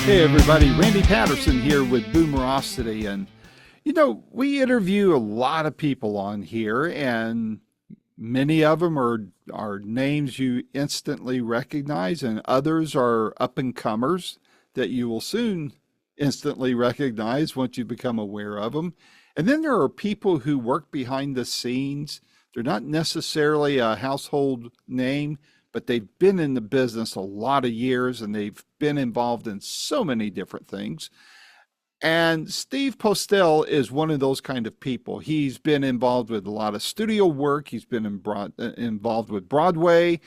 Hey everybody, Randy Patterson here with Boomerocity. And we interview a lot of people on here, and many of them are names you instantly recognize, and others are up and comers that you will soon instantly recognize once you become aware of them. And then there are people who work behind the scenes. They're not necessarily a household name, but they've been in the business a lot of years and they've been involved in so many different things. And Steve Postell is one of those kind of people. He's been involved with a lot of studio work. He's been involved with Broadway,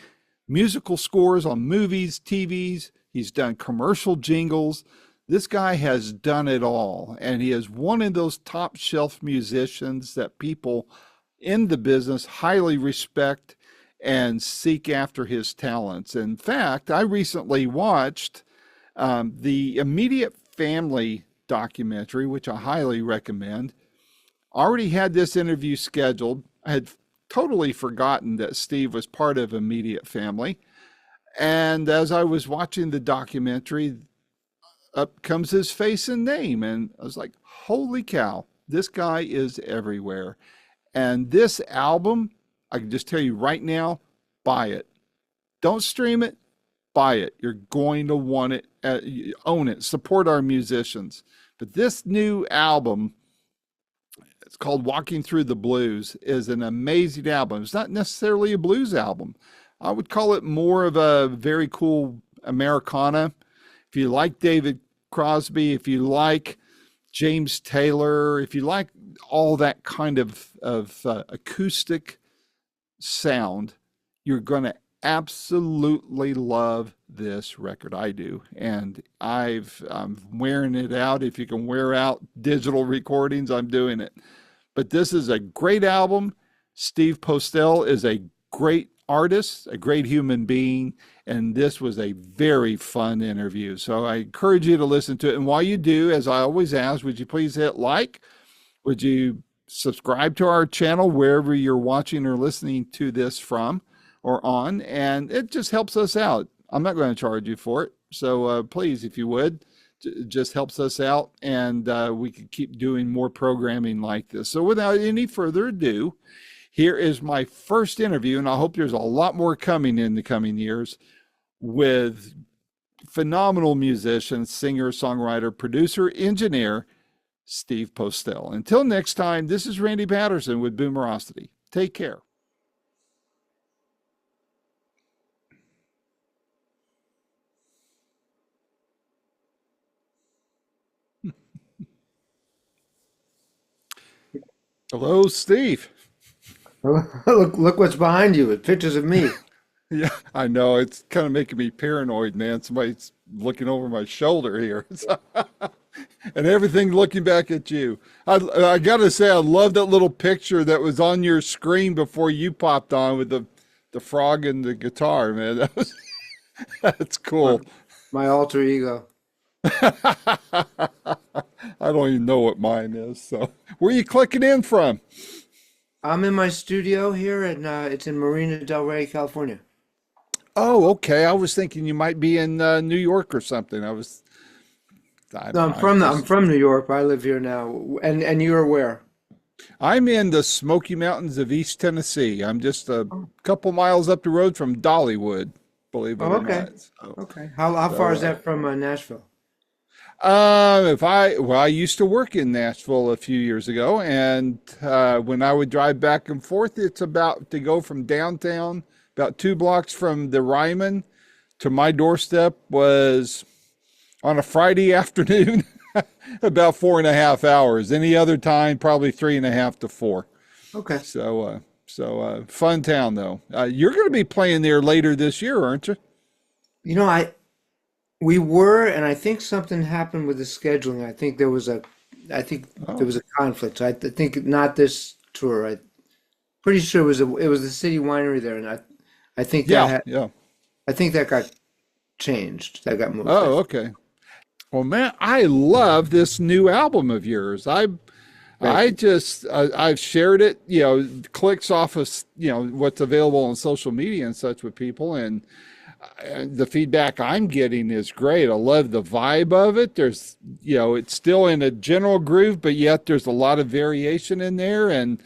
musical scores on movies, TVs. He's done commercial jingles. This guy has done it all. And he is one of those top shelf musicians that people in the business highly respect and seek after his talents. In fact, I recently watched the Immediate Family documentary, which I highly recommend. Already had this interview scheduled. I had totally forgotten that Steve was part of Immediate Family. And as I was watching the documentary, up comes his face and name. And I was like, holy cow, this guy is everywhere. And this album, I can just tell you right now, buy it. Don't stream it, buy it. You're going to want it, own it, support our musicians. But this new album, it's called Walking Through the Blues, is an amazing album. It's not necessarily a blues album. I would call it more of a very cool Americana. If you like David Crosby, if you like James Taylor, if you like all that kind of acoustic sound, you're going to absolutely love this record. I do. And I'm wearing it out. If you can wear out digital recordings, I'm doing it. But this is a great album. Steve Postell is a great artist, a great human being, and this was a very fun interview. So I encourage you to listen to it. And while you do, as I always ask, would you please hit like? Would you subscribe to our channel wherever you're watching or listening to this from or on? And it just helps us out. I'm not going to charge you for it. So please, if you would, it just helps us out, and we can keep doing more programming like this. So without any further ado, here is my first interview, and I hope there's a lot more coming in the coming years, with phenomenal musician, singer, songwriter, producer, engineer, Steve Postell. Until next time, this is Randy Patterson with Boomerocity. Take care. Hello, Steve. Look what's behind you. It's pictures of me. Yeah, I know. It's kind of making me paranoid, man. Somebody's looking over my shoulder here. And everything looking back at you. I got to say, I love that little picture that was on your screen before you popped on with the frog and the guitar, man. That's cool. My alter ego. I don't even know what mine is. So, where are you clicking in from? I'm in my studio here, and it's in Marina Del Rey, California. Oh, okay. I was thinking you might be in New York or something. No, I'm from New York, but I live here now. And you're where? I'm in the Smoky Mountains of East Tennessee. I'm just a couple miles up the road from Dollywood, believe it Oh, or okay. not. So, Okay. How far is that from Nashville? I used to work in Nashville a few years ago, and when I would drive back and forth, it's about to go from downtown, about 2 blocks from the Ryman, to my doorstep was on a Friday afternoon, about 4.5 hours. Any other time, probably 3.5 to 4. Okay. So fun town though. You're going to be playing there later this year, aren't you? You know, we were, and I think something happened with the scheduling. I think there was a conflict. So I think not this tour. Pretty sure it was the city winery there, and I think Yeah. I think that got changed. That got moved. Oh, okay. Well, man, I love this new album of yours. Thank you. I've shared it, clicks off of, what's available on social media and such with people. And the feedback I'm getting is great. I love the vibe of it. There's, it's still in a general groove, but yet there's a lot of variation in there. And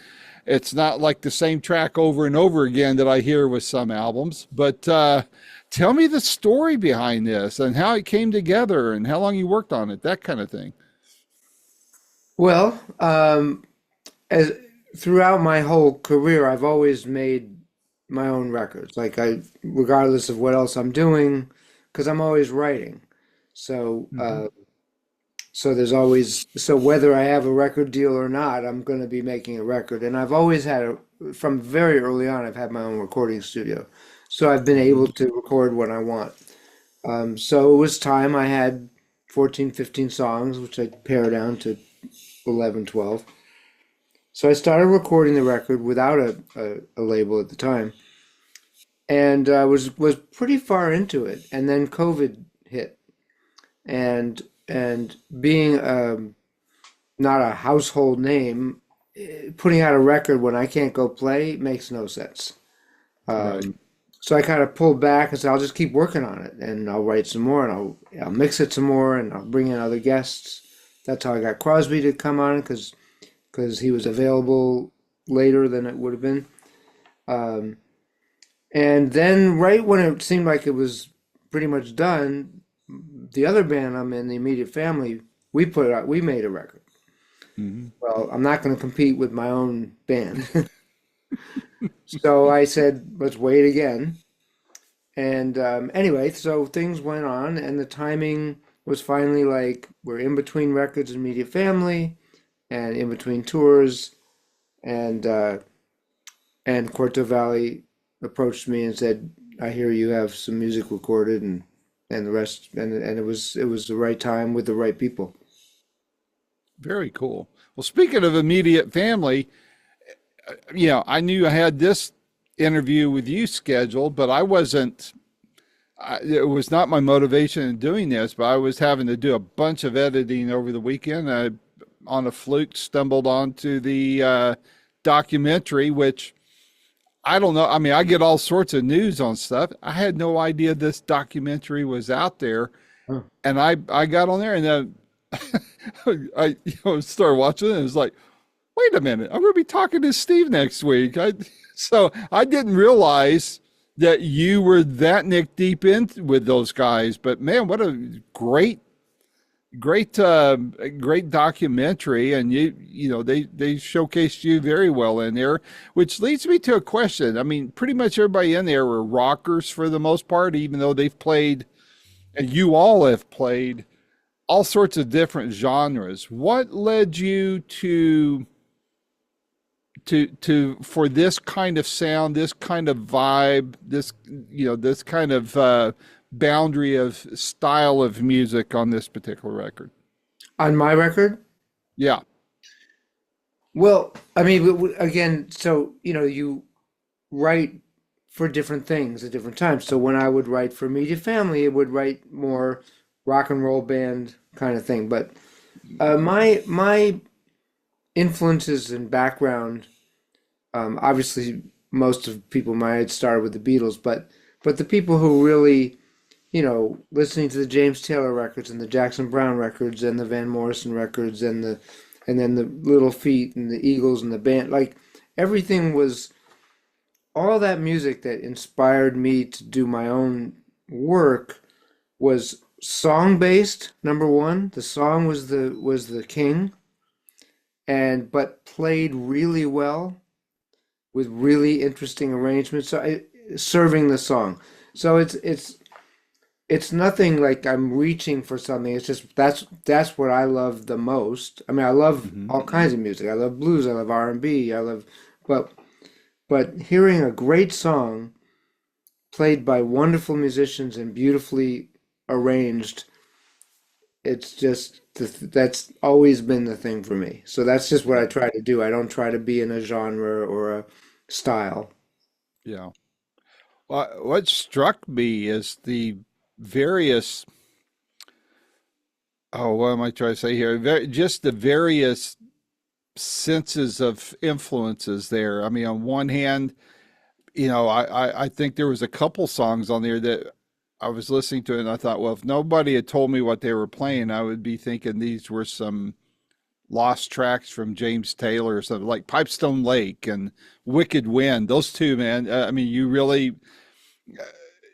it's not like the same track over and over again that I hear with some albums. But tell me the story behind this and how it came together and how long you worked on it, that kind of thing. Well, as throughout my whole career, I've always made my own records. Like regardless of what else I'm doing, because I'm always writing. So, Hmm. so there's always so whether I have a record deal or not, I'm going to be making a record. And I've always had from very early on, I've had my own recording studio. So I've been Hmm. able to record when I want. So it was time. I had 14, 15 songs, which I pare down to 11, 12. So I started recording the record without a label at the time, and was pretty far into it. And then COVID hit, and being not a household name, putting out a record when I can't go play makes no sense. Right. So I kind of pulled back and said, I'll just keep working on it, and I'll write some more, and I'll mix it some more, and I'll bring in other guests. That's how I got Crosby to come on because he was available later than it would have been. Um, and then right when it seemed like it was pretty much done, the other band I'm in, the immediate family, we made a record. Hmm. Well, I'm not going to compete with my own band. So I said, let's wait again. And anyway, so things went on, and the timing was finally like we're in between records and immediate family, and in between tours, and Corto Valley approached me and said, "I hear you have some music recorded, and the rest, and it was the right time with the right people." Very cool. Well, speaking of immediate family, I knew I had this interview with you scheduled, but I wasn't, it was not my motivation in doing this, but I was having to do a bunch of editing over the weekend. I, on a fluke, stumbled onto the documentary, which I don't know. I mean, I get all sorts of news on stuff. I had no idea this documentary was out there. Huh. And I got on there and then I started watching it. And it was like, wait a minute, I'm going to be talking to Steve next week. So I didn't realize that you were that neck deep in with those guys. But man, what a great documentary, and they showcased you very well in there, which leads me to a question. I mean, pretty much everybody in there were rockers for the most part, even though they've played, and you all have played all sorts of different genres. What led you to for this kind of sound, this kind of vibe, this kind of boundary of style of music on this particular record? On my record, Yeah. well, I mean, again, so you write for different things at different times. So when I would write for Media Family, it would write more rock and roll band kind of thing. But my influences and background, obviously, most of people my age started with the Beatles, but the people who really, listening to the James Taylor records and the Jackson Browne records and the Van Morrison records and then the Little Feat and the Eagles and the band, like everything was all that music that inspired me to do my own work was song based. Number one, the song was the king, and but played really well with really interesting arrangements. So serving the song. So it's nothing like I'm reaching for something. It's just that's what I love the most. I mean, I love Hmm. all kinds of music. I love blues. I love R&B. I love, but hearing a great song played by wonderful musicians and beautifully arranged, it's just that's always been the thing for me. So that's just what I Yeah. try to do. I don't try to be in a genre or a style. Yeah. What struck me is the various, oh, what am I trying to say here? Just the various senses of influences there. I mean, on one hand, I think there was a couple songs on there that I was listening to, and I thought, well, if nobody had told me what they were playing, I would be thinking these were some lost tracks from James Taylor or something like Pipestone Lake and Wicked Wind. Those two, man. I mean, you really,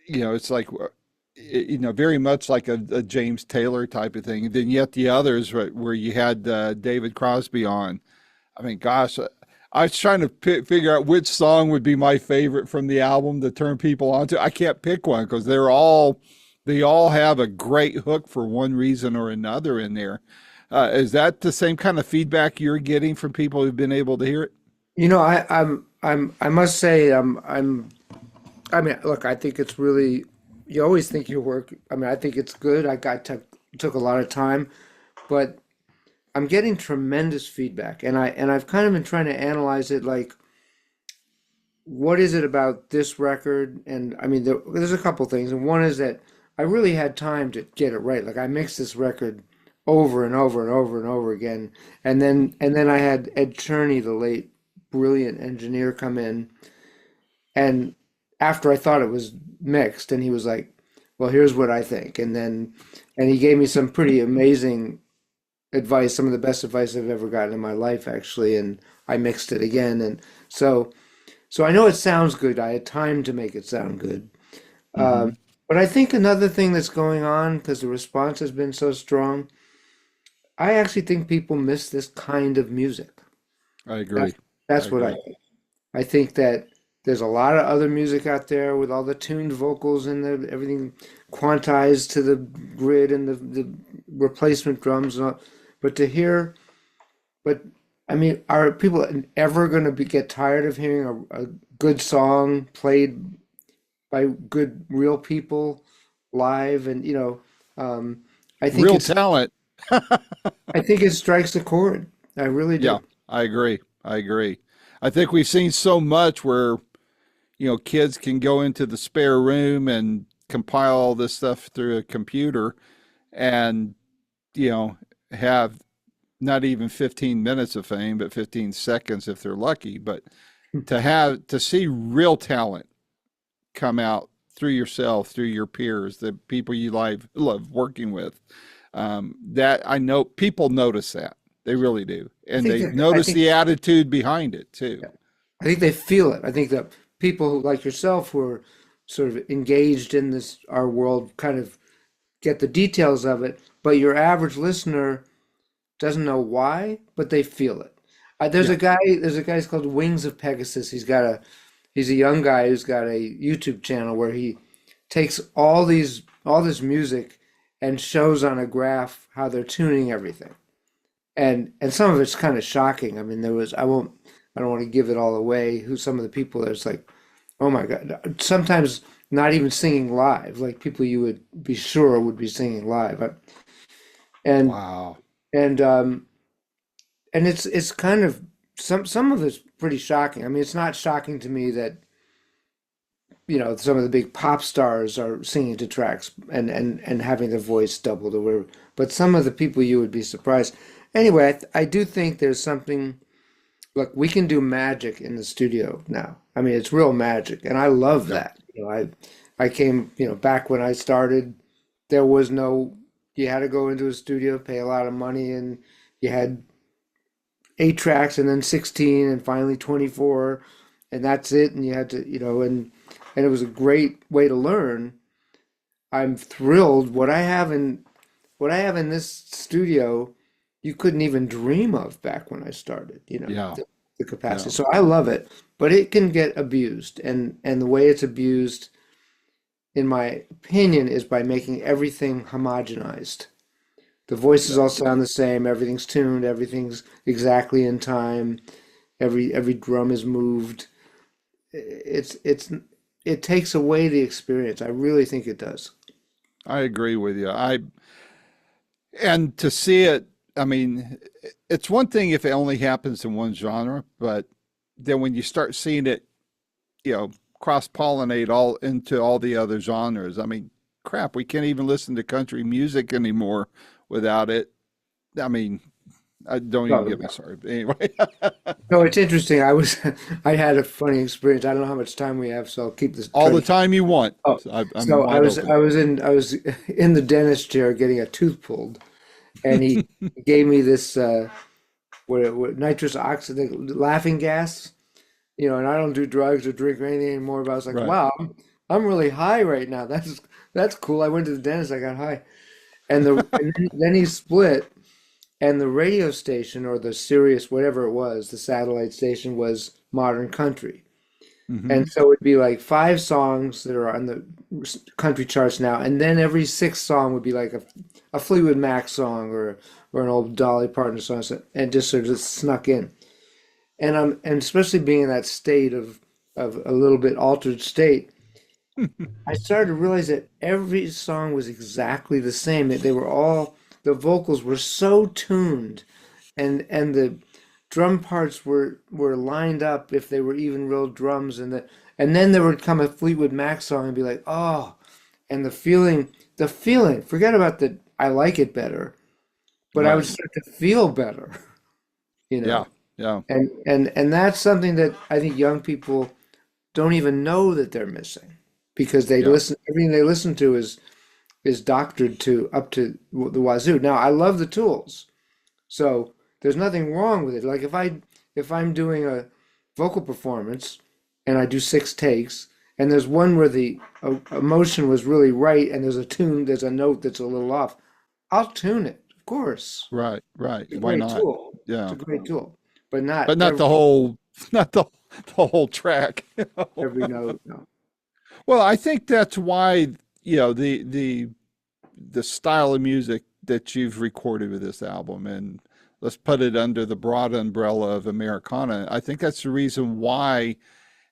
it's like, very much like a James Taylor type of thing. And then yet the others where you had David Crosby on. I mean, gosh, I was trying to figure out which song would be my favorite from the album to turn people onto. I can't pick one because they all have a great hook for one reason or another in there. Is that the same kind of feedback you're getting from people who've been able to hear it? I must say, I mean, look, I think it's really, you always think your work, I mean, I think it's good. Took a lot of time, but I'm getting tremendous feedback, and I've kind of been trying to analyze it, like, what is it about this record? And I mean, there's a couple things, and one is that I really had time to get it right. Like, I mixed this record over and over and over and over again, and then I had Ed Cherney, the late brilliant engineer, come in, and after I thought it was mixed, and he was like, "Well, here's what I think," and he gave me some pretty amazing advice, some of the best advice I've ever gotten in my life, actually, and I mixed it again, and so I know it sounds good. I had time to make it sound good. Hmm. But I think another thing that's going on, because the response has been so strong, I actually think people miss this kind of music. I That's agree. I that's what I agree. think. I think that there's a lot of other music out there with all the tuned vocals and everything quantized to the grid and the replacement drums and all. But to hear, but I mean, are people ever going to get tired of hearing a good song played by good real people live? And I think Real it's talent. I think it strikes a chord. I really Yeah, do. I agree. I agree. I think we've seen so much where, kids can go into the spare room and compile all this stuff through a computer and, you know, have not even 15 minutes of fame, but 15 seconds if they're lucky. But to see real talent come out through yourself, through your peers, the people you love working with, that I know people notice that. They really do. I And think they that I notice think the attitude behind it too. I think they feel it. I think that people like yourself who are sort of engaged in this our world kind of get the details of it, but your average listener doesn't know why, but they feel it. Yeah. There's a guy who's called Wings of Pegasus. He's a young guy who's got a YouTube channel where he takes all this music and shows on a graph how they're tuning everything. And some of it's kind of shocking. I mean, I don't want to give it all away. Who some of the people there's like, oh my God. Sometimes not even singing live, like people you would be sure would be singing live. And Wow. and and it's kind of some of it's pretty shocking. I mean, it's not shocking to me that some of the big pop stars are singing to tracks and having their voice doubled or whatever. But some of the people you would be surprised. Anyway, I do think there's something. Look, we can do magic in the studio now. I mean, it's real magic, and I love Yep. that. I came, back when I started, there was no, you had to go into a studio, pay a lot of money, and you had 8 tracks and then 16 and finally 24, and that's it. And you had to, and it was a great way to learn. I'm thrilled. What I have in this studio, you couldn't even dream of back when I started, Yeah. the capacity. Yeah. So I love it, but it can get abused. And the way it's abused, in my opinion, is by making everything homogenized. The voices Yep. all sound the same, everything's tuned, everything's exactly in time, every drum is moved. It takes away the experience. I really think it does. I agree with you. And to see it, I mean, it's one thing if it only happens in one genre, but then when you start seeing it, you know, cross pollinate all into all the other genres, I mean, crap, we can't even listen to country music anymore without it. I mean, Don't even No, get me started. But anyway, no, it's interesting. I had a funny experience. I don't know how much time we have, so I'll keep this all try the to. time you want. Oh, So I'm so wide open. I was in the dentist chair getting a tooth pulled, and he gave me this what nitrous oxide laughing gas, and I don't do drugs or drink or anything anymore. But I was like, Right. wow, I'm really high right now. That's cool. I went to the dentist, I got high, and then he split, and the radio station or the Sirius whatever it was, the satellite station was modern country. Hmm. And so it'd be like five songs that are on the country charts now, and then every sixth song would be like a Fleetwood Mac song or an old Dolly Parton song, and just sort of snuck in. And especially being in that state of a little bit altered state, I started to realize that every song was exactly the same. That they were all the vocals were so tuned, and the drum parts were lined up if they were even real drums, and then there would come a Fleetwood Mac song and be like, oh, and the feeling. Forget about the I like it better, but I would Right. start to feel better, you Yeah. know. Yeah. And that's something that I think young people don't even know that they're missing because Yeah. everything they listen to is doctored to up to the wazoo. Now I love the tools, so there's nothing wrong with it. Like if I'm doing a vocal performance and I do six takes and there's one where the emotion was really right and there's a note that's a little off, I'll tune it, of course. Right. Right. It's a Why great not? tool. It's Yeah. a great tool, but not But not every the whole, not the whole track. every note. No. Well, I think that's why, the style of music that you've recorded with this album, and let's put it under the broad umbrella of Americana. I think that's the reason why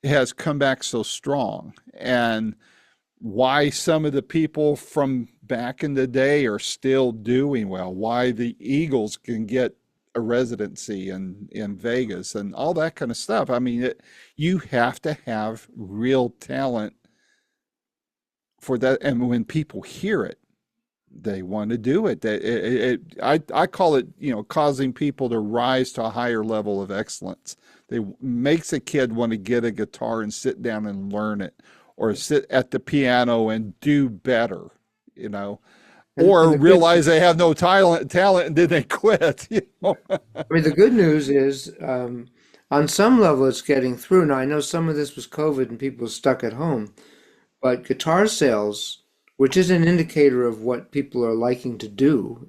it has come back so strong, and why some of the people from back in the day are still doing well, why the Eagles can get a residency in Vegas and all that kind of stuff. I mean, you have to have real talent for that. And when people hear it, they want to do it. I call it, causing people to rise to a higher level of excellence. They makes a kid want to get a guitar and sit down and learn it, or sit at the piano and do better, you know, And or the good realize they have no talent and then they quit. I mean, the good news is, on some level, it's getting through. Now, I know some of this was COVID and people were stuck at home, but guitar sales, which is an indicator of what people are liking to do,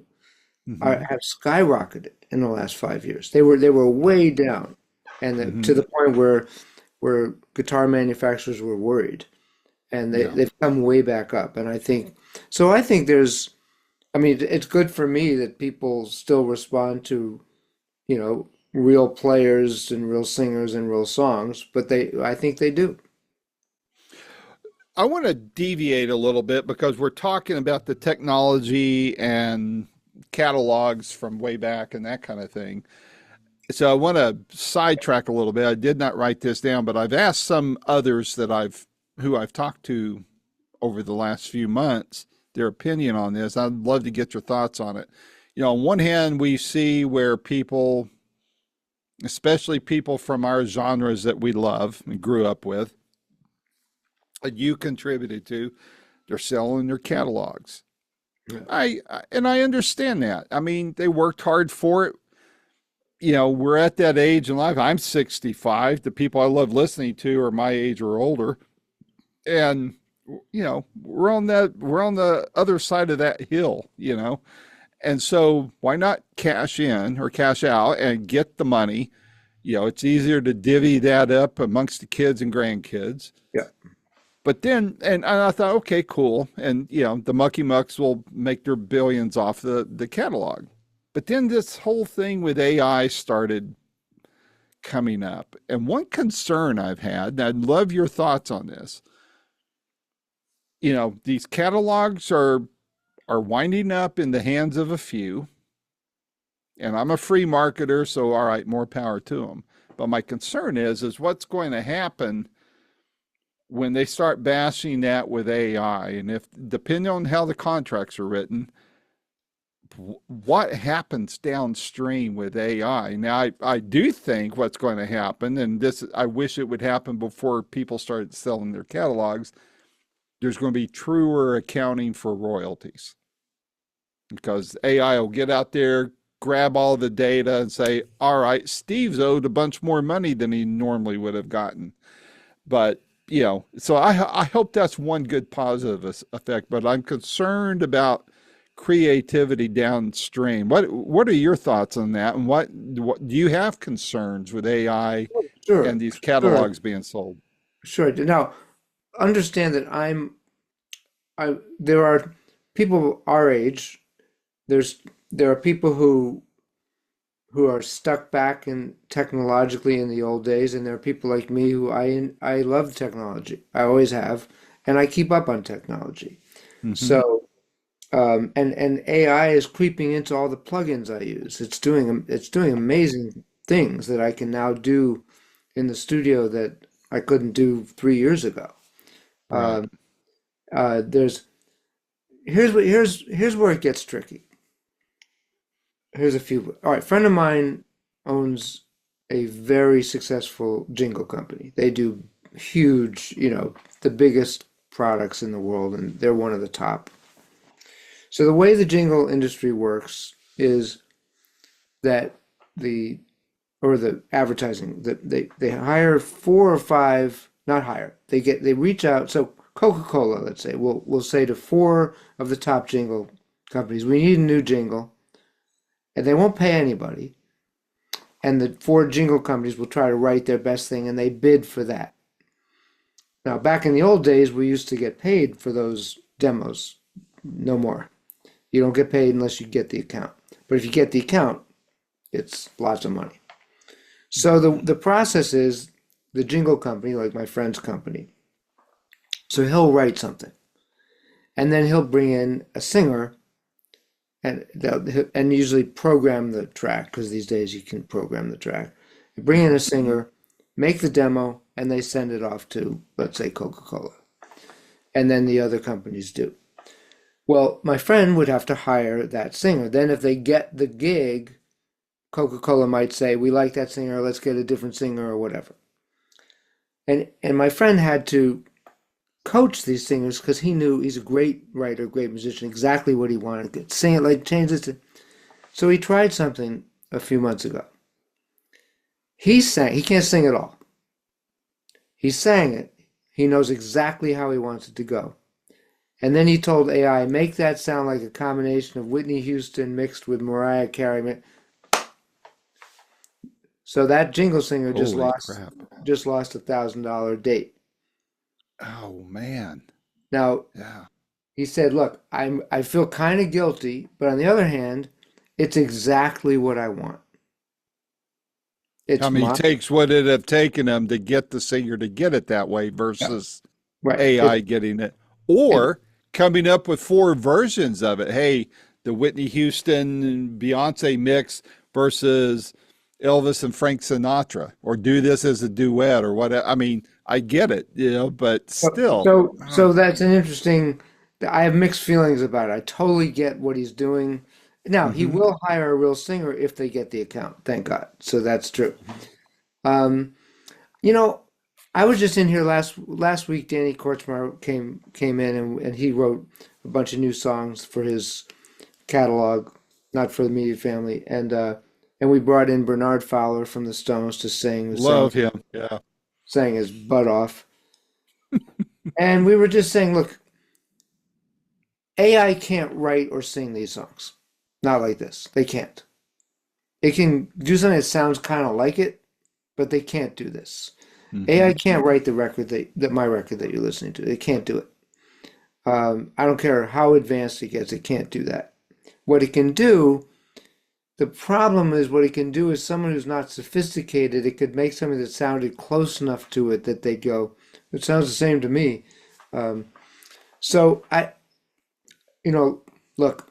Hmm. have skyrocketed in the last 5 years. They were way down, and to Hmm. the point where guitar manufacturers were worried, and Yeah. they've come way back up. And I think so. I think I mean, it's good for me that people still respond to real players and real singers and real songs, but I think they do. I want to deviate a little bit because we're talking about the technology and catalogs from way back and that kind of thing. So I want to sidetrack a little bit. I did not write this down, but I've asked some others who I've talked to over the last few months their opinion on this. I'd love to get your thoughts on it. On one hand, we see where people, especially people from our genres that we love and grew up with, that you contributed to, they're selling their catalogs. Yeah. And I understand that. I mean, they worked hard for it. We're at that age in life. I'm 65. The people I love listening to are my age or older. And we're on the other side of that hill. And so why not cash in or cash out and get the money? It's easier to divvy that up amongst the kids and grandkids. Yeah. But then, and I thought, okay, cool. And, the Mucky Mucks will make their billions off the catalog. But then this whole thing with AI started coming up. And one concern I've had, and I'd love your thoughts on this, these catalogs are winding up in the hands of a few. And I'm a free marketer, so all right, more power to them. But my concern is what's going to happen when they start bashing that with AI, and if depending on how the contracts are written, what happens downstream with AI. Now, I do think what's going to happen, and this I wish it would happen before people started selling their catalogs, there's going to be truer accounting for royalties because AI will get out there, grab all the data, and say, all right, Steve's owed a bunch more money than he normally would have gotten. But so I hope that's one good positive effect. But I'm concerned about creativity downstream. What are your thoughts on that? And what do you have concerns with AI Sure, and these sure, catalogs being sold? sure. Now, understand that there are people our age. There are people who are stuck back in technologically in the old days, and there are people like me who I love technology. I always have, and I keep up on technology. Hmm. So, and AI is creeping into all the plugins I use. It's doing amazing things that I can now do in the studio that I couldn't do 3 years ago. Right. Um, there's here's where it gets tricky. Here's a few. All right, friend of mine owns a very successful jingle company. They do huge, the biggest products in the world, and they're one of the top. So the way the jingle industry works is that the or the advertising that they hire four or five, not hire. They reach out. So Coca-Cola, let's say, will say to four of the top jingle companies, we need a new jingle, and they won't pay anybody. And the four jingle companies will try to write their best thing, and they bid for that. Now, back in the old days, we used to get paid for those demos. No more. You don't get paid unless you get the account. But if you get the account, it's lots of money. So the process is the jingle company, like my friend's company. So he'll write something, and then he'll bring in a singer, and usually program the track because these days you can program the track. You bring in a singer, make the demo, and they send it off to, let's say, Coca-Cola, and then the other companies do. Well, my friend would have to hire that singer. Then if they get the gig, Coca-Cola might say, we like that singer, let's get a different singer or whatever. And my friend had to coach these singers because he knew he's a great writer, great musician, exactly what he wanted to sing it, like change it to. So he tried something a few months ago. He can't sing at all. He sang it. He knows exactly how he wants it to go. And then he told AI, make that sound like a combination of Whitney Houston mixed with Mariah Carey. So that jingle singer just Holy lost crap. just lost $1,000 date. Oh man. Now Yeah. he said, "Look, I feel kind of guilty, but on the other hand, it's exactly what I want. I It's mean, it my takes what it'd have taken them to get the singer to get it that way yeah, versus right. AI getting it, It or coming up with four versions of it. Hey, the Whitney Houston and Beyonce mix versus Elvis and Frank Sinatra, or do this as a duet or what. I mean, I get it, but still. so that's an interesting. I have mixed feelings about it. I totally get what he's doing. Now he Mm-hmm. will hire a real singer if they get the account. Thank God. So that's true. Um, you know, I was just in here last week. Danny Kortzmar came in and he wrote a bunch of new songs for his catalog, not for the immediate family, and we brought in Bernard Fowler from the Stones to sing, who Love him. Yeah. sang his butt off, and we were just saying, look, AI can't write or sing these songs, not like this. They can't. It can do something that sounds kind of like it, but they can't do this. AI Hmm. can't write the record that my record that you're listening to. It can't do it. I don't care how advanced it gets. It can't do that. What it can do, the problem is what it can do is someone who's not sophisticated, it could make something that sounded close enough to it that they go, it sounds the same to me. Um, so look,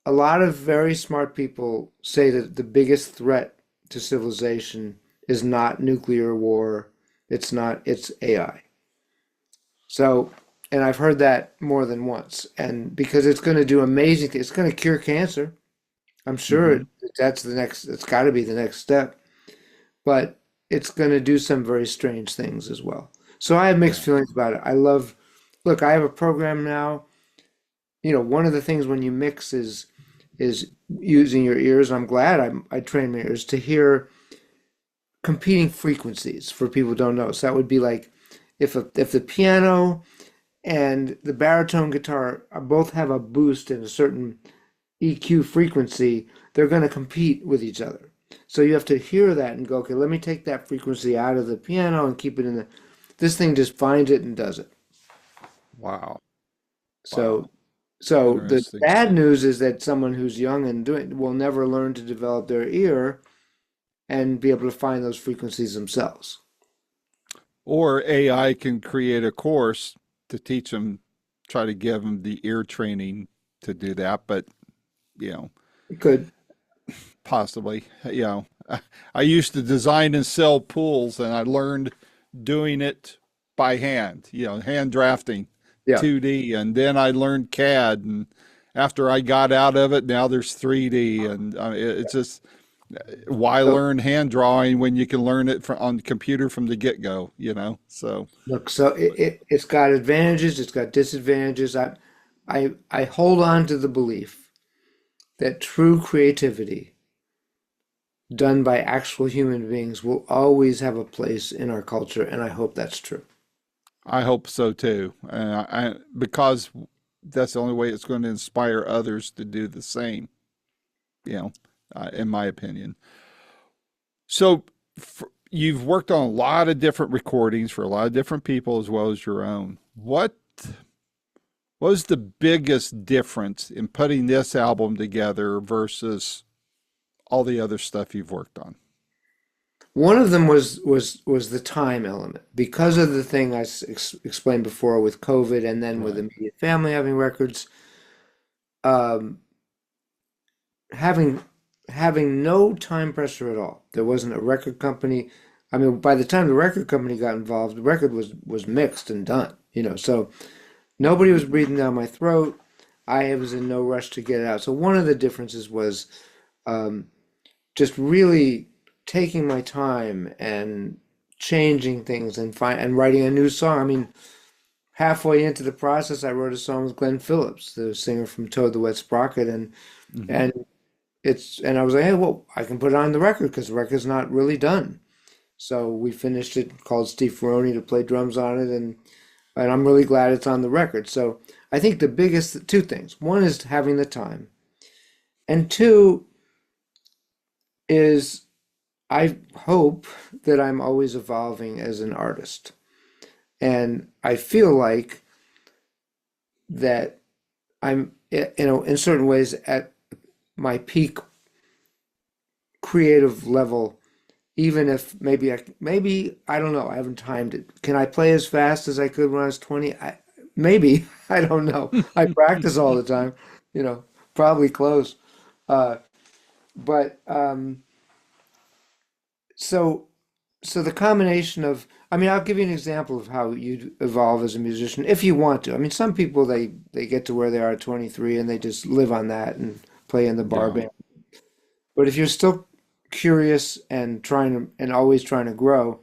a lot of very smart people say that the biggest threat to civilization is not nuclear war. It's not, it's AI. So And I've heard that more than once. And because it's going to do amazing things, it's going to cure cancer. I'm sure Hmm. that's the next, it's got to be the next step. But it's going to do some very strange things as well. So I have mixed Yeah. feelings about it. I love, look, I have a program now. One of the things when you mix is using your ears. I'm glad I train my ears to hear competing frequencies for people who don't know. So that would be like if the piano and the baritone guitar both have a boost in a certain EQ frequency, they're going to compete with each other. So you have to hear that and go, okay, let me take that frequency out of the piano and keep it in the. This thing just finds it and does it. Wow. So, Wow. so the Interesting. bad news is that someone who's young and doing will never learn to develop their ear and be able to find those frequencies themselves. Or AI can create a course to teach them, try to give them the ear training to do that. But, you know, It could. possibly, I used to design and sell pools and I learned doing it by hand, hand drafting Yeah. 2D. And then I learned CAD. And after I got out of it, now there's 3D. And it's just, why So learn hand drawing when you can learn it from, on the computer from the get-go? So, look, so it's got advantages, it's got disadvantages. I hold on to the belief that true creativity done by actual human beings will always have a place in our culture, and I hope that's true. I hope so too. Because that's the only way it's going to inspire others to do the same, you know, in my opinion. So you've worked on a lot of different recordings for a lot of different people as well as your own. What was the biggest difference in putting this album together versus all the other stuff you've worked on? One of them was the time element because of the thing I explained before with COVID and then with Right. immediate family having records. Um, having having no time pressure at all. There wasn't a record company. I mean, by the time the record company got involved, the record was mixed and done, so nobody was breathing down my throat. I was in no rush to get it out. So one of the differences was um, just really taking my time and changing things and writing a new song. I mean, halfway into the process, I wrote a song with Glenn Phillips, the singer from Toad the Wet Sprocket, and Hmm. and and I was like, hey, well, I can put it on the record because the record's not really done. So we finished it, called Steve Ferroni to play drums on it, and I'm really glad it's on the record. So I think the biggest two things. One is having the time, and two is I hope that I'm always evolving as an artist. And I feel like that I'm, in certain ways at my peak creative level, even if maybe I don't know, I haven't timed it. Can I play as fast as I could when I was 20? Maybe, I don't know. I practice all the time, you know, probably close. Uh, but so so the combination of, I mean, I'll give you an example of how you evolve as a musician if you want to. I mean, some people they get to where they are at 23 and they just live on that and play in the bar Yeah. band. But if you're still curious and trying to and always trying to grow,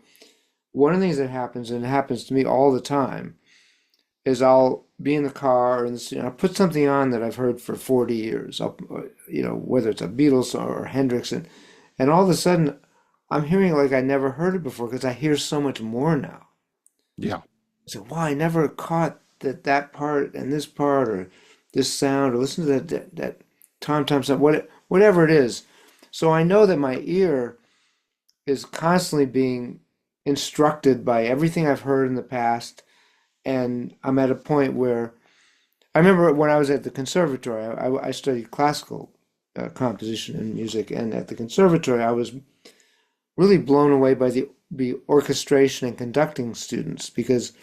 one of the things that happens, and it happens to me all the time, is I'll be in the car and I'll put something on that I've heard for 40 years. Whether it's a Beatles song or Hendrix, and all of a sudden I'm hearing it like I never heard it before because I hear so much more now. Yeah. So, wow, I never caught that part and this part or this sound or listen to that tom sound, whatever it is. So I know that my ear is constantly being instructed by everything I've heard in the past, and I'm at a point where I remember when I was at the conservatory, I studied classical composition and music, and at the conservatory, I was really blown away by the orchestration and conducting students because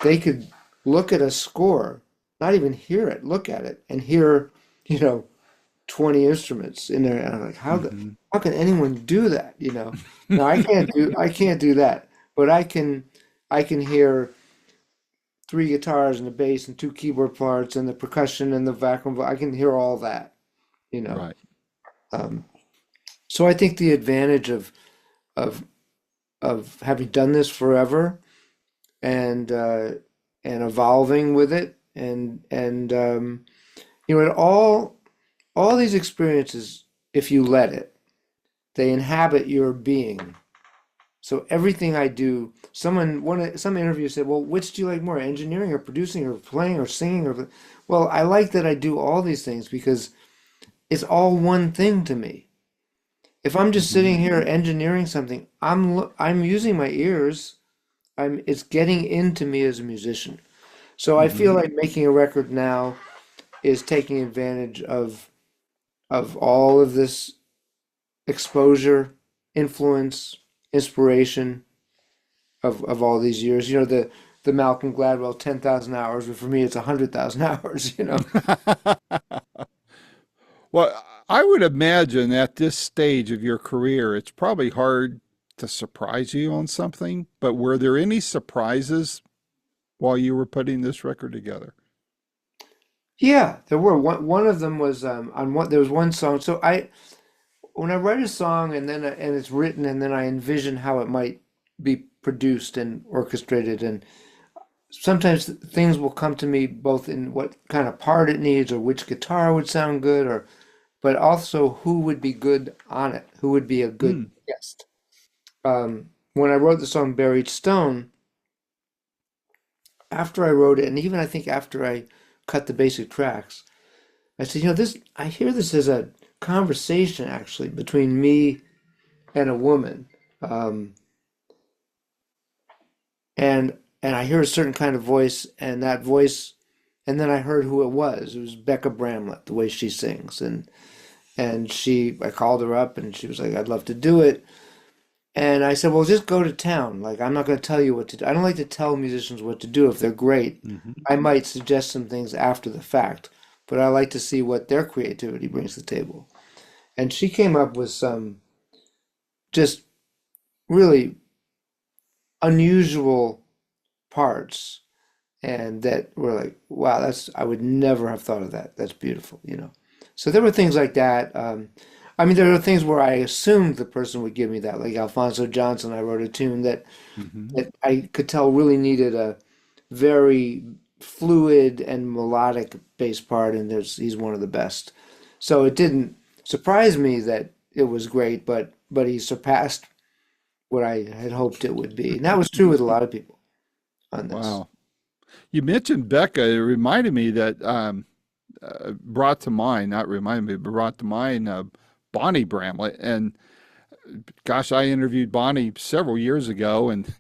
they could look at a score, not even hear it, look at it, and hear, you know, 20 instruments in there. And I'm like, Hmm. how can anyone do that? Now I can't do that, but I can hear three guitars and a bass and two keyboard parts and the percussion and the vacuum. I can hear all that, you know. Right. Um, so I think the advantage of of having done this forever and and evolving with it and you know, all these experiences, if you let it, they inhabit your being. So everything I do, some interview said, "Well, which do you like more, engineering or producing or playing or singing or?" Well, I like that I do all these things because it's all one thing to me. If I'm just Hmm. sitting here engineering something, I'm using my ears. It's getting into me as a musician. So I feel Hmm. like making a record now is taking advantage of all of this exposure, influence, inspiration of all these years. You know, the Malcolm Gladwell 10,000 hours, but for me it's 100,000 hours, you know. Well, I would imagine at this stage of your career, it's probably hard to surprise you on something, but were there any surprises while you were putting this record together? Yeah, there were one of them was on one there was one song. So I when I write a song and it's written and then I envision how it might be produced and orchestrated and sometimes things will come to me both in what kind of part it needs or which guitar would sound good or but also who would be good on it, who would be a good Hmm. guest. When I wrote the song Buried Stone, after I wrote it, and even I think after I cut the basic tracks, I said, you know, this I hear this as a conversation actually between me and a woman. Um, and I hear a certain kind of voice, and that voice, and then I heard who it was. It was Becca Bramlett, the way she sings, and I called her up, and she was like, "I'd love to do it." And I said, "Well, just go to town. Like, I'm not going to tell you what to do. I don't like to tell musicians what to do if they're great. Hmm. I might suggest some things after the fact, but I like to see what their creativity brings to the table." And she came up with some just really unusual parts and that were like, wow, that's I would never have thought of that. That's beautiful, you know. So there were things like that. I mean, there were things where I assumed the person would give me that, like Alfonso Johnson. I wrote a tune Hmm. that I could tell really needed a very fluid and melodic bass part, and he's one of the best. So it didn't surprise me that it was great, but he surpassed what I had hoped it would be. And that was true with a lot of people on this. Wow. You mentioned Becca. It reminded me that brought to mind, not reminded me, but brought to mind Bonnie Bramlett. And gosh, I interviewed Bonnie several years ago and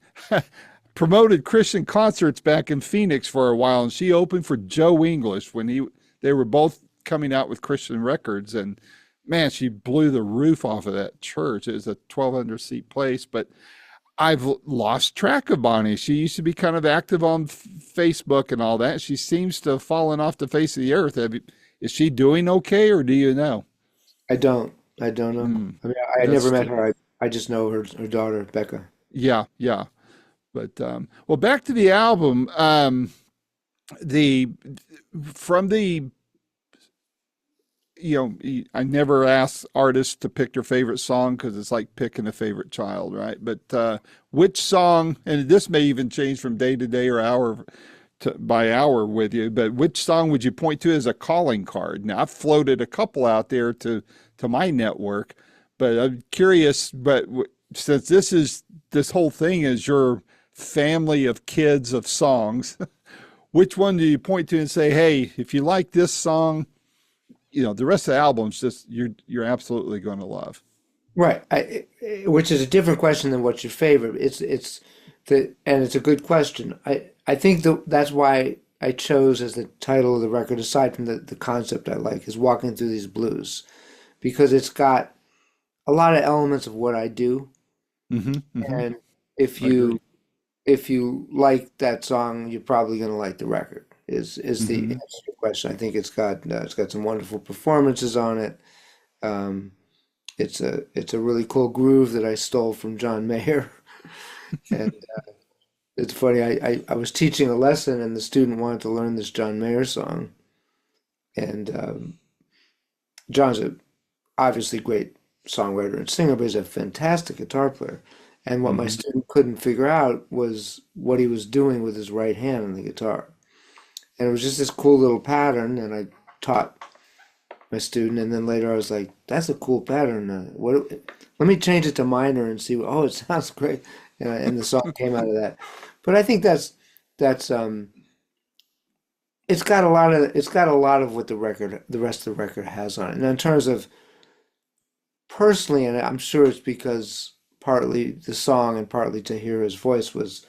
promoted Christian concerts back in Phoenix for a while. And she opened for Joe English when they were both coming out with Christian records. And man, she blew the roof off of that church. It was a 1,200 seat place, but I've lost track of Bonnie. She used to be kind of active on Facebook and all that. She seems to have fallen off the face of the earth. Is she doing okay, or do you know? I don't. I don't know. Mm, I mean, I never that's met her. I just know her daughter, Becca. yeah, yeah. But well, back to the album. The from the I never ask artists to pick their favorite song because it's like picking a favorite child, right? But which song, and this may even change from day to day or hour by hour with you, but which song would you point to as a calling card? Now, I've floated a couple out there to my network, but I'm curious. But since this whole thing is your family of kids of songs, which one do you point to and say, "Hey, if you like this song, the rest of the album's just you're absolutely going to love." Right. Which is a different question than what's your favorite. And it's a good question. I think that's why I chose as the title of the record, aside from the concept I like, is Walking Through These Blues, because it's got a lot of elements of what I do. Hmm. Hmm. And if I agree. if you like that song, you're probably going to like the record. Is the answer Hmm. to your question? I think it's got some wonderful performances on it. Um, it's a really cool groove that I stole from John Mayer, and it's funny. I was teaching a lesson, and the student wanted to learn this John Mayer song, and John's a obviously great songwriter and singer, but he's a fantastic guitar player. And what my Hmm. student couldn't figure out was what he was doing with his right hand on the guitar. And it was just this cool little pattern, and I taught my student, and then later I was like, "That's a cool pattern. What? Let me change it to minor and see. Oh, it sounds great." And the song came out of that. But I think that's it's got a lot of what the rest of the record has on it. And in terms of personally, and I'm sure it's because partly the song and partly to hear his voice was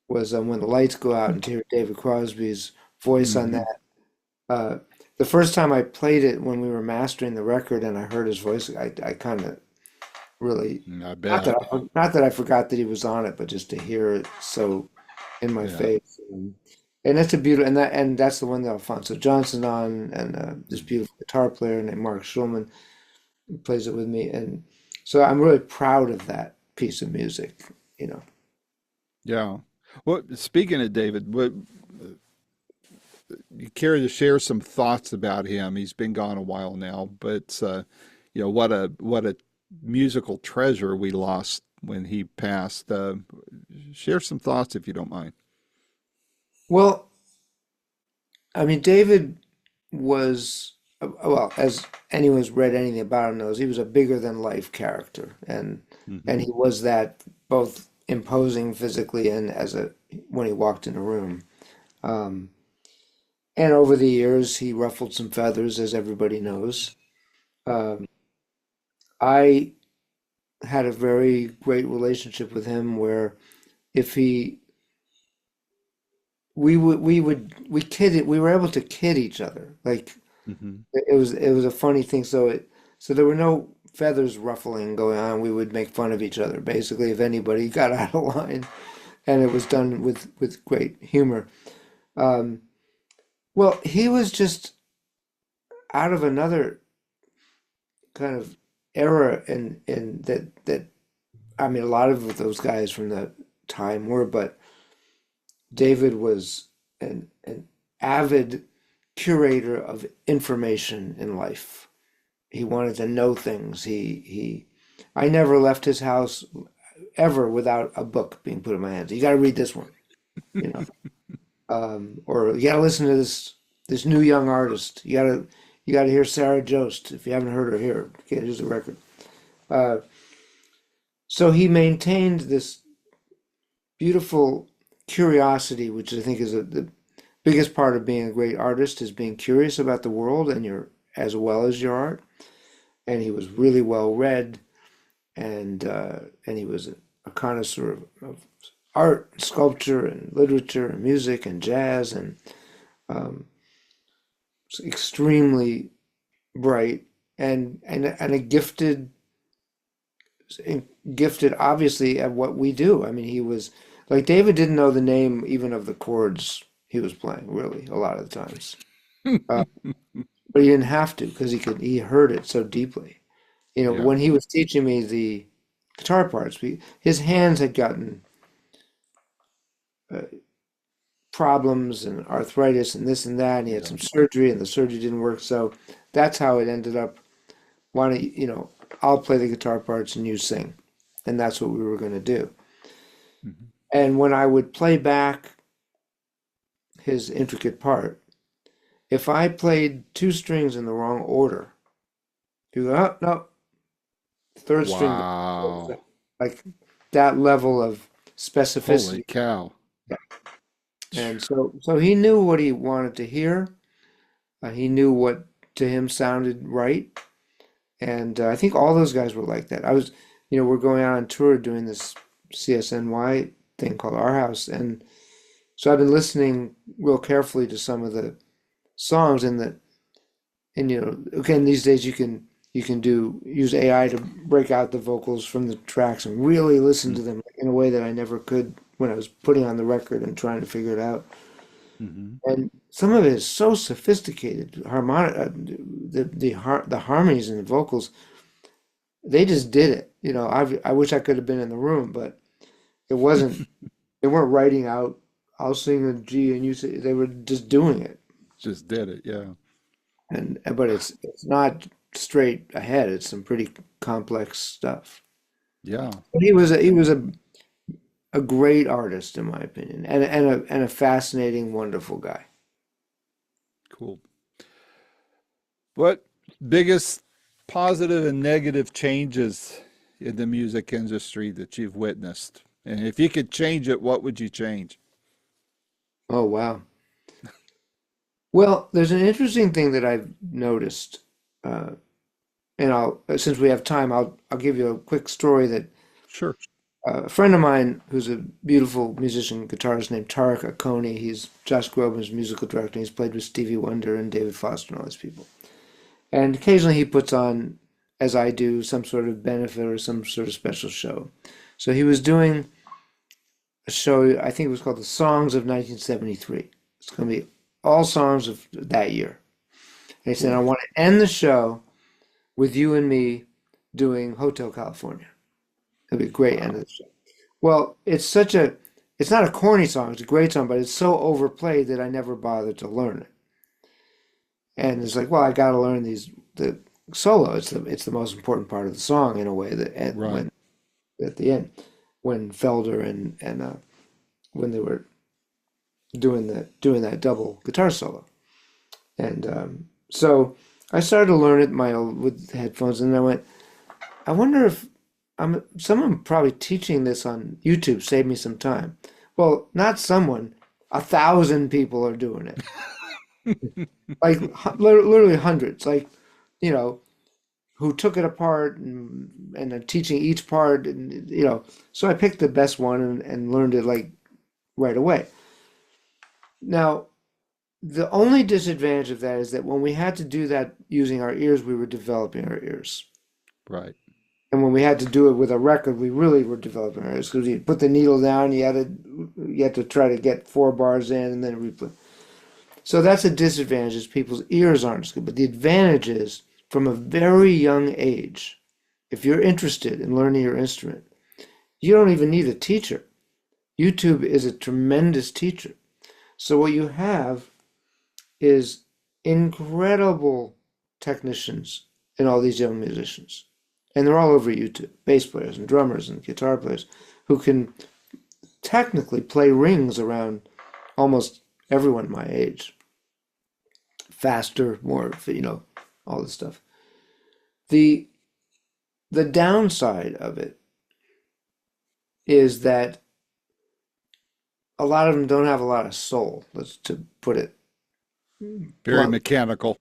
When the Lights Go Out, and to hear David Crosby's voice on Hmm. that. Uh, the first time I played it when we were mastering the record and I heard his voice, I kind of really I bet. not that I forgot that he was on it, but just to hear it so in my Yeah. face. And that's a beautiful and that's the one that Alfonso Johnson on and this beautiful guitar player named Mark Schulman who plays it with me. And so I'm really proud of that piece of music, you know. Yeah. Well, speaking of David, what you care to share some thoughts about him? He's been gone a while now, but what a musical treasure we lost when he passed. Share some thoughts if you don't mind. Well, I mean, David was, well, as anyone who's read anything about him knows, he was a bigger than life character, and Hmm. he was that both imposing physically and as a when he walked in a room. Um, and over the years, he ruffled some feathers, as everybody knows. Um, I had a very great relationship with him, where if he we kidded we were able to kid each other like Hmm. it was a funny thing. So there were no feathers ruffling going on. We would make fun of each other basically if anybody got out of line, and it was done with great humor. Um, well, he was just out of another kind of era, in that I mean a lot of those guys from that time were, but David was an avid curator of information in life. He wanted to know things. I never left his house ever without a book being put in my hands. You got to read this one, you know, or you got to listen to this new young artist. You got to hear Sarah Jost if you haven't heard her here. Okay, here's a record. Uh, so he maintained this beautiful curiosity, which I think is the biggest part of being a great artist is being curious about the world and your as well as your art. And he was really well read, and he was a connoisseur of art, sculpture, and literature, and music, and jazz, and um, extremely bright and a gifted obviously at what we do. I mean, he was like David didn't know the name even of the chords he was playing, really, a lot of the times. Uh, but he didn't have to because he heard it so deeply. You know, Yeah. when he was teaching me the guitar parts, his hands had gotten uh, problems and arthritis and this and that, and he had Yeah. some surgery, and the surgery didn't work. So that's how it ended up. Why don't I'll play the guitar parts and you sing, and that's what we were going to do. Hmm. And when I would play back his intricate part, if I played two strings in the wrong order, he would go, oh, no, third string, Wow. like that level of Holy specificity. cow. And so he knew what he wanted to hear. He knew what to him sounded right. And I think all those guys were like that. We're going out on tour doing this CSNY thing called Our House. And so I've been listening real carefully to some of the songs and again, these days you can use AI to break out the vocals from the tracks and really listen to them in a way that I never could when I was putting on the record and trying to figure it out. Mm-hmm. And some of it is so sophisticated, harmonic, the harmonies and the vocals, they just did it. I wish I could have been in the room, but it wasn't They weren't writing out, I'll sing a G and you say, they were just doing it. Just did it. Yeah. And but it's not straight ahead. It's some pretty complex stuff. Yeah. But he was a great artist in my opinion, and a fascinating, wonderful guy. Cool. What biggest positive and negative changes in the music industry that you've witnessed? And if you could change it, what would you change? Oh wow. Well, there's an interesting thing that I've noticed, uh, and I'll since we have time, I'll give you a quick story that Sure. a friend of mine who's a beautiful musician, guitarist named Tarek Akoni. He's Josh Groban's musical director. He's played with Stevie Wonder and David Foster and all these people. And occasionally he puts on, as I do, some sort of benefit or some sort of special show. So he was doing a show, I think it was called The Songs of 1973. It's going to be all songs of that year. And he said, I Cool. want to end the show with you and me doing Hotel California. It'll be a great end of Wow. the show. Well, it's not a corny song, it's a great song, but it's so overplayed that I never bothered to learn it. And it's like, well, I got to learn the solo. It's the most important part of the song in a way that Right. when at the end when Felder and when they were doing that double guitar solo. And so I started to learn it with headphones, and I went, I wonder if someone probably teaching this on YouTube saved me some time. Well, not someone, 1,000 people are doing it. Like literally hundreds, like, you know, who took it apart and are teaching each part, and so I picked the best one and learned it like right away. Now, the only disadvantage of that is that when we had to do that using our ears, we were developing our ears. Right. And when we had to do it with a record, we really were developing our ears because you put the needle down, you had to try to get 4 bars in and then replay. So that's a disadvantage is people's ears aren't as good. But the advantage is from a very young age, if you're interested in learning your instrument, you don't even need a teacher. YouTube is a tremendous teacher. So what you have is incredible technicians in all these young musicians. And they're all over YouTube, bass players and drummers and guitar players who can technically play rings around almost everyone my age. Faster, more, all this stuff. The the downside of it is that a lot of them don't have a lot of soul, let's to put it Very bluntly. mechanical.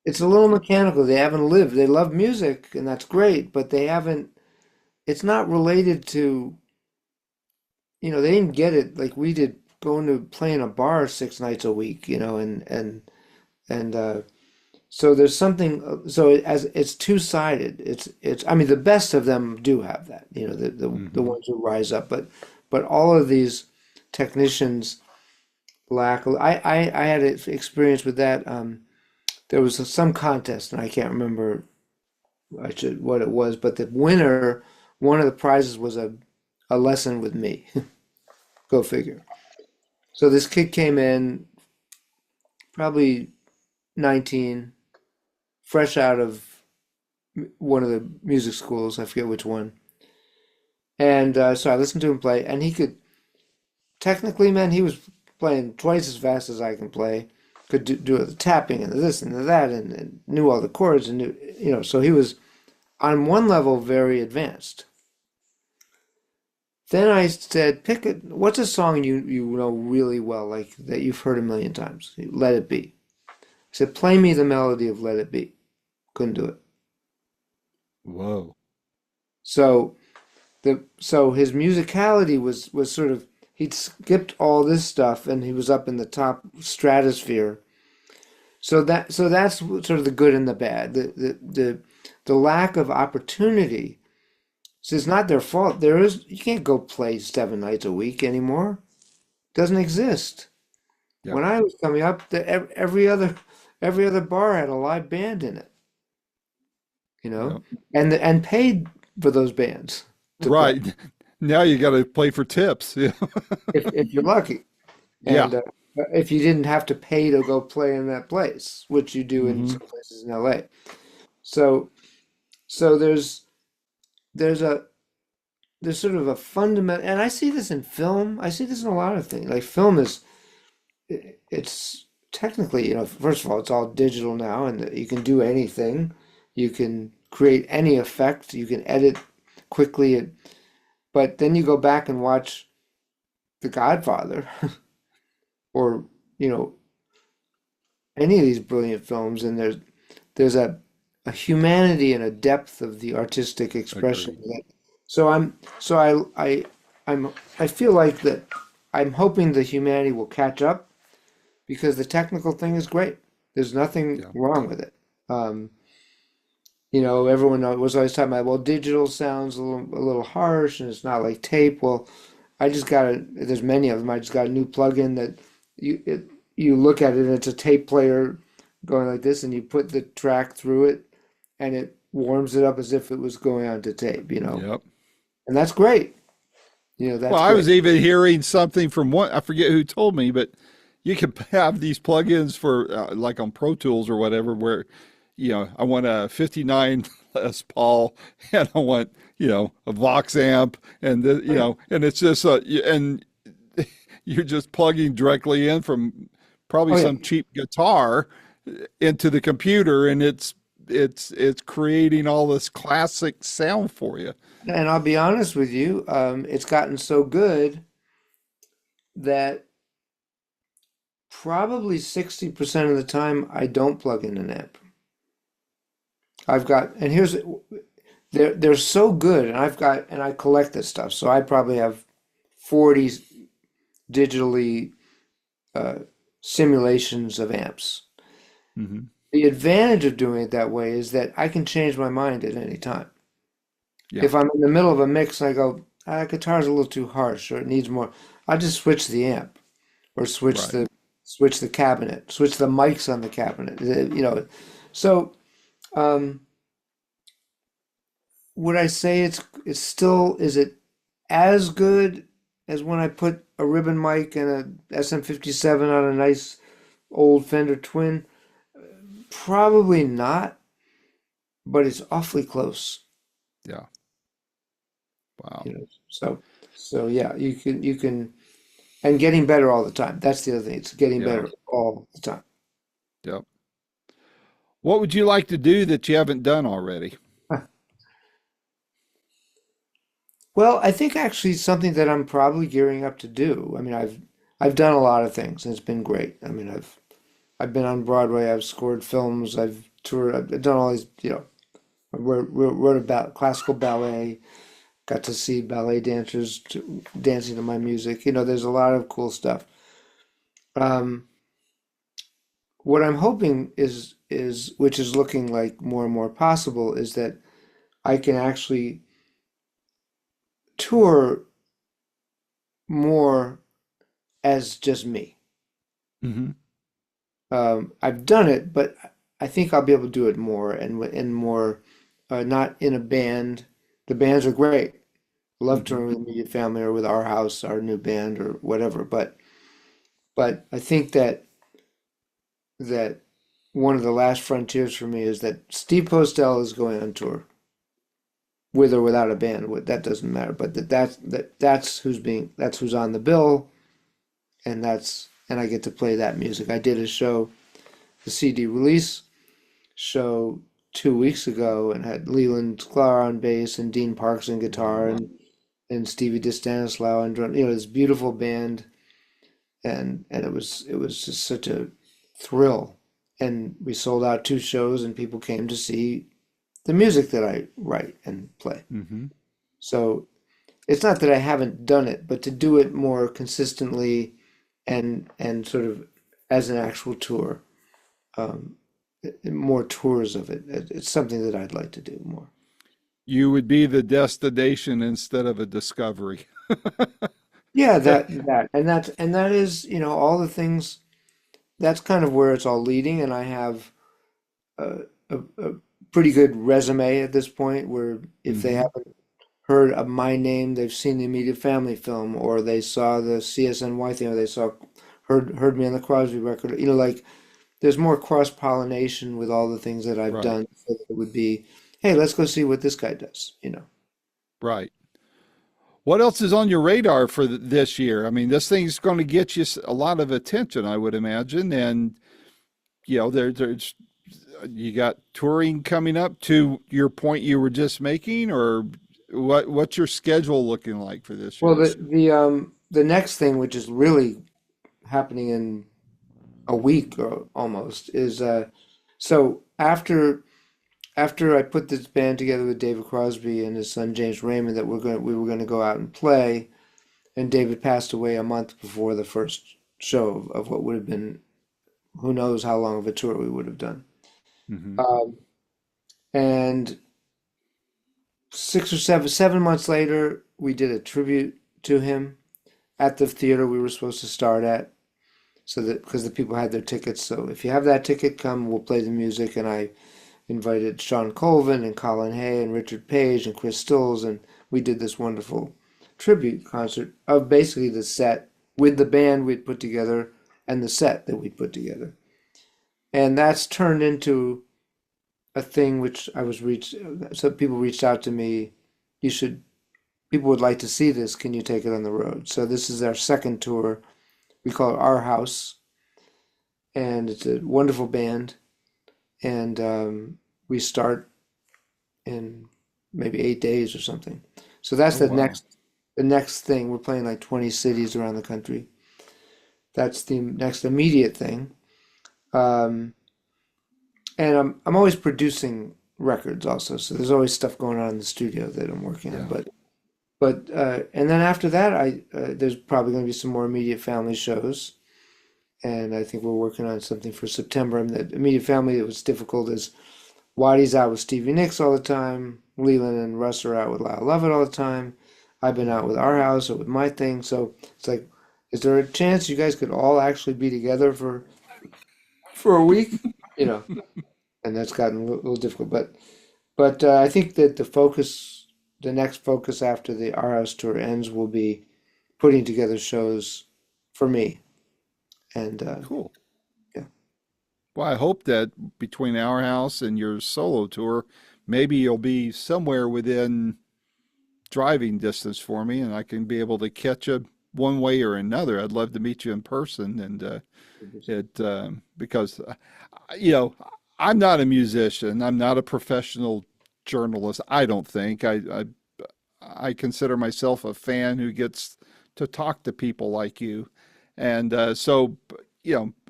It's a little mechanical. They haven't lived. They love music, and that's great, but they haven't, it's not related to, they didn't get it like we did going to play in a bar 6 nights a week, and so there's something, so as it's two-sided. I mean, the best of them do have that, the Hmm. ones who rise up, but all of these technicians lack, I had an experience with that. There was some contest, and I can't remember what it was, but the winner, one of the prizes was a lesson with me. Go figure. So this kid came in, probably 19, fresh out of one of the music schools, I forget which one. And so I listened to him play, and he could, technically, man, he was playing twice as fast as I can play, could do the tapping and the this and the that, and knew all the chords, and knew, so he was on one level very advanced. Then I said, what's a song you know really well, like that you've heard a million times? Let It Be. I said, play me the melody of Let It Be. Couldn't do it. Whoa. So so his musicality was sort of, he'd skipped all this stuff and he was up in the top stratosphere. So that's sort of the good and the bad. The lack of opportunity. So it's not their fault. You can't go play 7 nights a week anymore. Doesn't exist. Yep. When I was coming up, every other bar had a live band in it, you know, Yep. and paid for those bands to play. Right. Now you got to play for tips. Yeah. if you're lucky. Yeah. And if you didn't have to pay to go play in that place, which you do in Hmm. some places in LA. So so there's a there's sort of a fundamental, and I see this in film. I see this in a lot of things. Like film is it's technically, first of all, it's all digital now, and you can do anything. You can create any effect. You can edit quickly, but then you go back and watch The Godfather or you know any of these brilliant films, and there's a humanity and a depth of the artistic expression Agreed. that, so I feel like that I'm hoping the humanity will catch up because the technical thing is great. There's nothing Yeah. wrong with it. Um, everyone was always talking about, well, digital sounds a little harsh and it's not like tape. Well, there's many of them. I just got a new plugin that you look at it and it's a tape player going like this, and you put the track through it and it warms it up as if it was going onto tape. Yep. And that's great. Well, That's I great. was even hearing something from one, I forget who told me, but you can have these plugins for like on Pro Tools or whatever, where, I want a 59 Les Paul and I want, a Vox amp and, Oh, yeah. and it's just, and you're just plugging directly in from probably Oh, yeah. some cheap guitar into the computer and it's creating all this classic sound for you. And I'll be honest with you, it's gotten so good that probably 60% of the time I don't plug in an amp. And here's they're so good, and I collect this stuff, so I probably have 40 digitally uh, simulations of amps. Hmm. The advantage of doing it that way is that I can change my mind at any time. Yeah. If I'm in the middle of a mix and I go, guitar's a little too harsh or it needs more, I just switch the amp or Right. switch the cabinet, switch the mics on the cabinet. So um, would I say it's still, is it as good as when I put a ribbon mic and a SM57 on a nice old Fender Twin? Probably not, but it's awfully close. Yeah. Wow. So yeah, you can and getting better all the time. That's the other thing. It's getting Yeah. better all the time. Yep. What would you like to do that you haven't done already? Well, I think actually something that I'm probably gearing up to do. I mean, I've done a lot of things and it's been great. I mean, I've been on Broadway, I've scored films, I've toured, I've done all these, I wrote about classical ballet, got to see ballet dancers dancing to my music. There's a lot of cool stuff. Um, what I'm hoping is which is looking like more and more possible is that I can actually tour more as just me. Hmm. I've done it, but I think I'll be able to do it more and more, not in a band. The bands are great. Love Hmm. touring with immediate family or with our house, our new band or whatever. But I think that one of the last frontiers for me is that Steve Postell is going on tour with or without a band. That doesn't matter. But that's who's on the bill, and I get to play that music. I did a show, the CD release show 2 weeks ago, and had Leland Sklar on bass and Dean Parks on guitar Wow. and Stevie DiStanislao on drum. This beautiful band, and it was just such a thrill. And we sold out 2 shows, and people came to see the music that I write and play. Hmm. So it's not that I haven't done it, but to do it more consistently and sort of as an actual tour, um, more tours of it. It's something that I'd like to do more. You would be the destination instead of a discovery. Yeah, that is, all the things. That's kind of where it's all leading, and I have a pretty good resume at this point. Where if they Hmm. haven't heard of my name, they've seen the Immediate Family film, or they saw the CSNY thing, or they saw heard me on the Crosby record. You know, like there's more cross-pollination with all the things that I've Right. done. So that it would be, hey, let's go see what this guy does, you know. Right. What else is on your radar for this year? I mean, this thing's going to get you a lot of attention, I would imagine. And, there's you got touring coming up to your point you were just making, or what's your schedule looking like for this Well, year? the next thing, which is really happening in a week or almost, is so after I put this band together with David Crosby and his son James Raymond that we were gonna go out and play, and David passed away a month before the first show of what would have been who knows how long of a tour we would have done. Hmm. Um, and 6 or 7 months later, we did a tribute to him at the theater we were supposed to start at, so that because the people had their tickets. So if you have that ticket, come, we'll play the music. And I invited Sean Colvin and Colin Hay and Richard Page and Chris Stills, and we did this wonderful tribute concert of basically the set with the band we'd put together and the set that we'd put together. And that's turned into a thing which I was reached, some people reached out to me, you should, people would like to see this, can you take it on the road? So this is our second tour. We call it Our House, and it's a wonderful band. And we start in maybe 8 days or something. So that's Oh, wow. the next thing. We're playing like 20 cities around the country. That's the next immediate thing. Um, and I'm always producing records also. So there's always stuff going on in the studio that I'm working on. Yeah. But and then after that, I there's probably going to be some more immediate family shows. And I think we're working on something for September. And the immediate family, it was difficult is Waddy's out with Stevie Nicks all the time. Leland and Russ are out with Lyle Lovett all the time. I've been out with Our House or with my thing. So it's like, is there a chance you guys could all actually be together for a week? You know, and that's gotten a little difficult. But I think that the next focus after the Our House tour ends will be putting together shows for me. And Cool. yeah. Well, I hope that between our house and your solo tour, maybe you'll be somewhere within driving distance for me, and I can be able to catch you one way or another. I'd love to meet you in person, and it because you know I'm not a musician. I'm not a professional journalist. I don't think I consider myself a fan who gets to talk to people like you, and so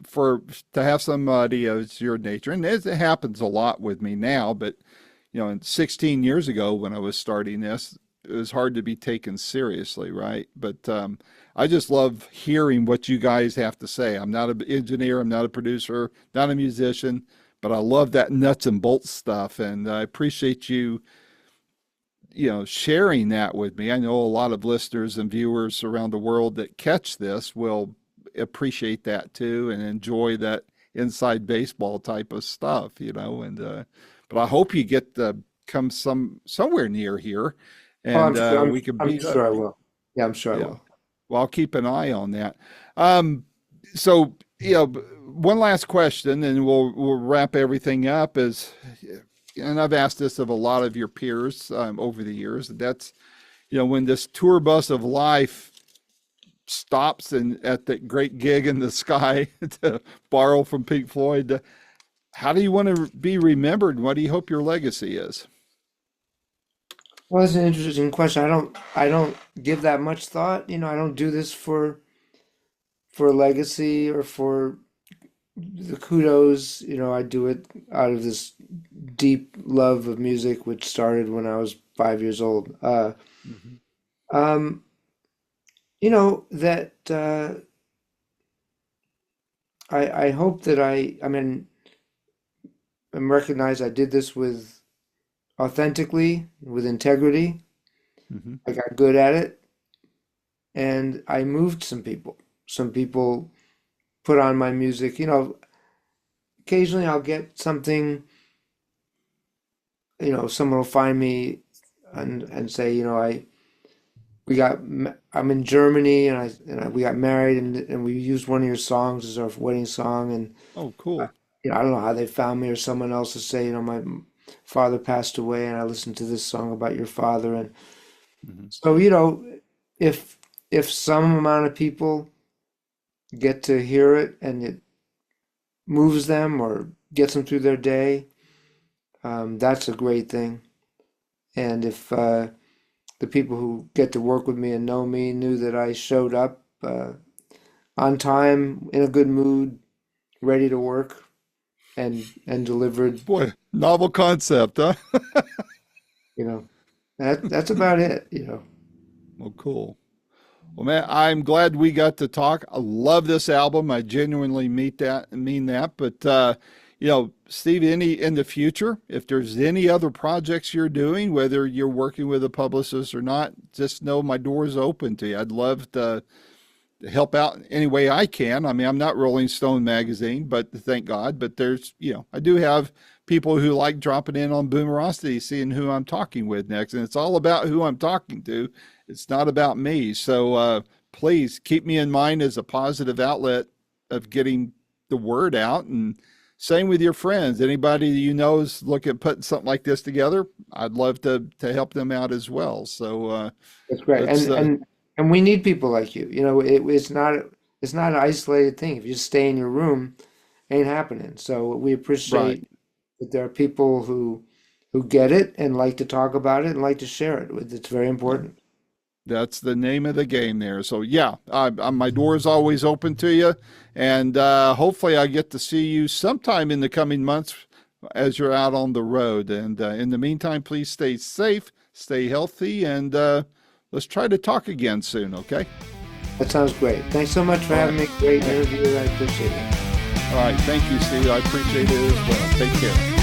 for to have somebody of your nature, and it happens a lot with me now, but 16 years ago when I was starting this, it was hard to be taken seriously, right? But I just love hearing what you guys have to say. I'm not an engineer, I'm not a producer, not a musician, but I love that nuts and bolts stuff, and I appreciate you, sharing that with me. I know a lot of listeners and viewers around the world that catch this will appreciate that too and enjoy that inside baseball type of stuff, and but I hope you get to come somewhere near here, Oh, and we can I'm meet up. sure I will. Yeah, I'm sure I Yeah. will. Well, I'll keep an eye on that. So, one last question, and we'll wrap everything up. And I've asked this of a lot of your peers over the years. That's when this tour bus of life stops and at that great gig in the sky to borrow from Pink Floyd. How do you want to be remembered? What do you hope your legacy is? Well, that's an interesting question. I don't give that much thought. You know, I don't do this for legacy or for the kudos. You know, I do it out of this deep love of music, which started when I was 5 years old. Hmm. Um, you know that I hope that I mean, I'm recognized. I did this with authentically, with integrity. Hmm. I got good at it, and I moved some people. Some people put on my music. You know, occasionally I'll get something, someone will find me and say, I'm in Germany, we got married, and we used one of your songs as our wedding song, and Oh, cool. I don't know how they found me or someone else to say, my father passed away, and I listened to this song about your father, and Hmm. so if some amount of people get to hear it and it moves them or gets them through their day, that's a great thing. And if the people who get to work with me and know me knew that I showed up on time, in a good mood, ready to work, and delivered, Boy, novel concept, huh? you know, that's about it. Well, cool. Well, man, I'm glad we got to talk. I love this album. I genuinely mean that. But Steve, any in the future, if there's any other projects you're doing, whether you're working with a publicist or not, just know my door is open to you. I'd love to help out any way I can. I mean, I'm not Rolling Stone magazine, but thank God. But I do have people who like dropping in on Boomerocity, seeing who I'm talking with next, and it's all about who I'm talking to. It's not about me. So please keep me in mind as a positive outlet of getting the word out. And same with your friends. Anybody you know is looking at putting something like this together, I'd love to help them out as well. So That's great. let's And we need people like you. It's not an isolated thing. If you just stay in your room, ain't happening. So we right. appreciate that there are people who get it and like to talk about it and like to share it. It's very important. That's the name of the game there. So yeah, my door is always open to you, and hopefully I get to see you sometime in the coming months as you're out on the road. And in the meantime, please stay safe, stay healthy, and let's try to talk again soon. Okay. That sounds great. Thanks so much for All having right. me. Great interview. I appreciate it. All right. Thank you, Steve. I appreciate it as well. Take care.